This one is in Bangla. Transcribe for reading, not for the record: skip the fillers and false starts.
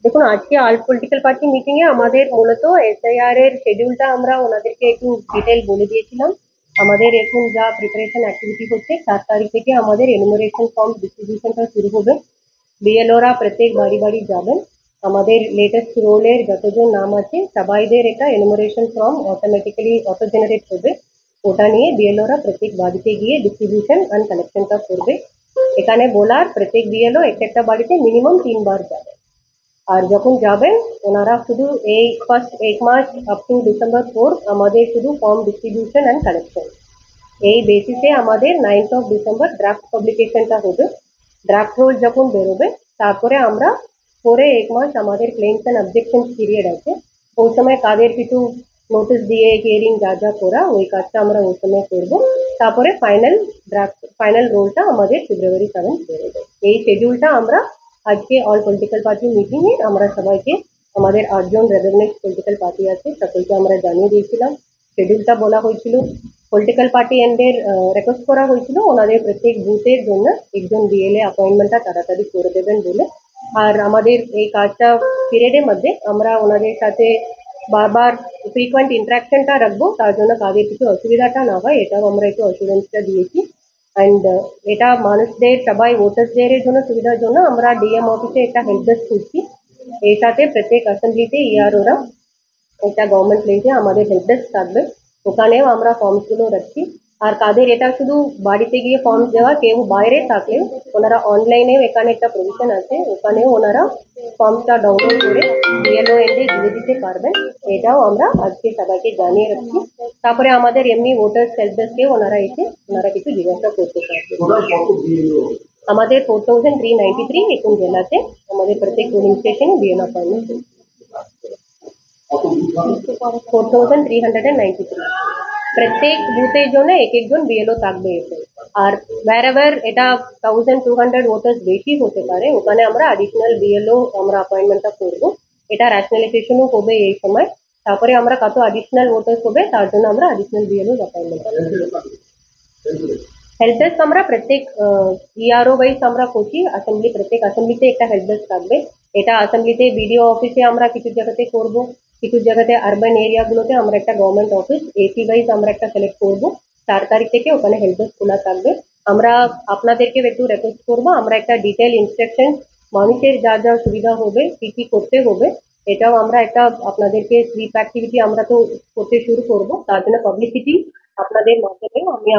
দেখুন, আজকে অল পলিটিক্যাল পার্টি মিটিং এ আমাদের মূলত এসআইআর এর শিডিউলটা আমরা ওনাদেরকে একটু ডিটেল বলে দিয়েছিলাম। আমাদের এখন যা প্রিপারেশন অ্যাক্টিভিটি হচ্ছে 7 তারিখ থেকে আমাদের এনুমারেশন ফর্ম ডিস্ট্রিবিউশনটা শুরু হবে। বিএলওরা প্রত্যেক বাড়ি বাড়ি যাবেন। আমাদের লেটেস্ট রোলের যতজন নাম আছে সবাইদের এটা enumeration form automatically auto generate হবে। ওটা নিয়ে বিএলওরা প্রত্যেক বাড়িতে গিয়ে ডিস্ট্রিবিউশন অ্যান্ড কালেকশনটা করবে। এখানে বলার প্রত্যেক বিএলও একটা বাড়িতে মিনিমাম 3 বার যাবে। আর যখন যাবেন ওনারা শুধু এই ফার্স্ট 1 মাস আপ টু ডিসেম্বর 4 আমাদের শুধু ফর্ম ডিস্ট্রিবিউশন অ্যান্ড কালেকশন। এই বেসিসে আমাদের 9th ডিসেম্বর ড্রাফট পাবলিকেশনটা হবে। ড্রাফট রোল যখন বেরোবে তারপরে আমরা পরে 1 মাস আমাদের ক্লেমস অ্যান্ড অবজেকশন পিরিয়ড আছে। ওই সময় কাদের কিছু নোটিশ দিয়ে হিয়ারিং যা যা করা ওই কাজটা আমরা ওই সময় করবো। তারপরে ফাইনাল রোলটা আমাদের ফেব্রুয়ারি 7 বেরোবে। এই শিডিউলটা আমরা আজকে অল পলিটিক্যাল পার্টি মিটিং এ আমরা সবাইকে আমাদের 8জন রেকগনাইজড পলিটিক্যাল পার্টি আছে সকলকে আমরা জানিয়ে দিয়েছিলাম। শিডিউলটা বলা হয়েছিল পলিটিক্যাল পার্টি এন্ডের রিকোয়েস্ট করা হয়েছিল ওনাদের প্রত্যেক বুথের জন্য একজন বিএলএ অ্যাপয়েন্টমেন্টটা তাড়াতাড়ি করে দেবেন বলে। আর আমাদের এই কাজটা পিরিয়ডের মধ্যে আমরা ওনাদের সাথে বারবার ফ্রিকোয়েন্ট ইন্টারাকশনটা রাখবো, তার জন্য কাদের কিছু অসুবিধাটা না হয় এটাও আমরা একটু অ্যাসুরেন্সটা দিয়েছি। অ্যান্ড এটা মানুষদের সবাই ভোটার্সদের জন্য সুবিধার জন্য আমরা ডিএম অফিসে একটা হেল্প ডেস্ক খুলছি। এর সাথে প্রত্যেক অ্যাসেম্বলিতে ইআরওরা একটা গভর্নমেন্ট প্লেসে আমাদের হেল্প ডেস্ক থাকবে, ওখানেও আমরা ফর্মসগুলো রাখছি। আর কাদের এটা শুধু বাড়িতে গিয়ে ফর্ম দেওয়া, কেউ বাইরে থাকলেও ওনারা অনলাইনেও এখানে একটা প্রভিশন আছে, ওখানেও ওনারা ফর্মটা ডাউনলোড করে বিএলও এন্ডে দিয়ে দিতে পারবেন। এটাও আমরা আজকে সবাইকে জানিয়ে রাখছি। তারপরে আমাদের এমনি ভোটার্স হেল্প ডেস্কেও ওনারা এসে ওনারা কিছু জিজ্ঞাসা করতে পারবেন। আমাদের 4393 এখন জেলাতে আমাদের প্রত্যেক পোলিং স্টেশনে বিএলও অ্যাপয়েন্টমেন্ট 4393 প্রত্যেক বুথের জন্য একজন বিএলও থাকবে এসে। আর wherever এটা 1200 ভোটার্স বেশি হতে পারে ওখানে আমরা অ্যাডিশনাল বিএলও আমরা অ্যাপয়েন্টমেন্টটা করবো। এটা র্যাশনালাইজেশনও হবে এই সময়। তারপরে আমরা কত অ্যাডিশনাল ভোটার্স হবে তার জন্য আমরা additional BLO appointment help desk আমরা প্রত্যেক ইআরও ওয়াইজ আমরা করছি। অ্যাসেম্বলি প্রত্যেক অ্যাসেম্বলিতে একটা হেল্প ডেস্ক থাকবে। এটা অ্যাসেম্বলিতে বিডিও অফিসে আমরা কিছু জায়গাতে করব, কিছু জায়গাতে আরবান এরিয়াগুলোতে আমরা একটা গভর্নমেন্ট অফিস এসি ওয়াইজ আমরা একটা সিলেক্ট করব। 4 তারিখ থেকে ওখানে হেল্প ডেস্ক খোলা থাকবে। আমরা আপনাদেরকে একটু রিকোয়েস্ট করবো আমরা একটা ডিটেল ইনস্ট্রাকশন মানুষের যা যা সুবিধা হবে কি কি করতে হবে এটাও আমরা একটা আপনাদেরকে সুইপ অ্যাক্টিভিটি আমরা তো করতে শুরু করব। তার জন্য পাবলিসিটি আপনাদের মাধ্যমে আমি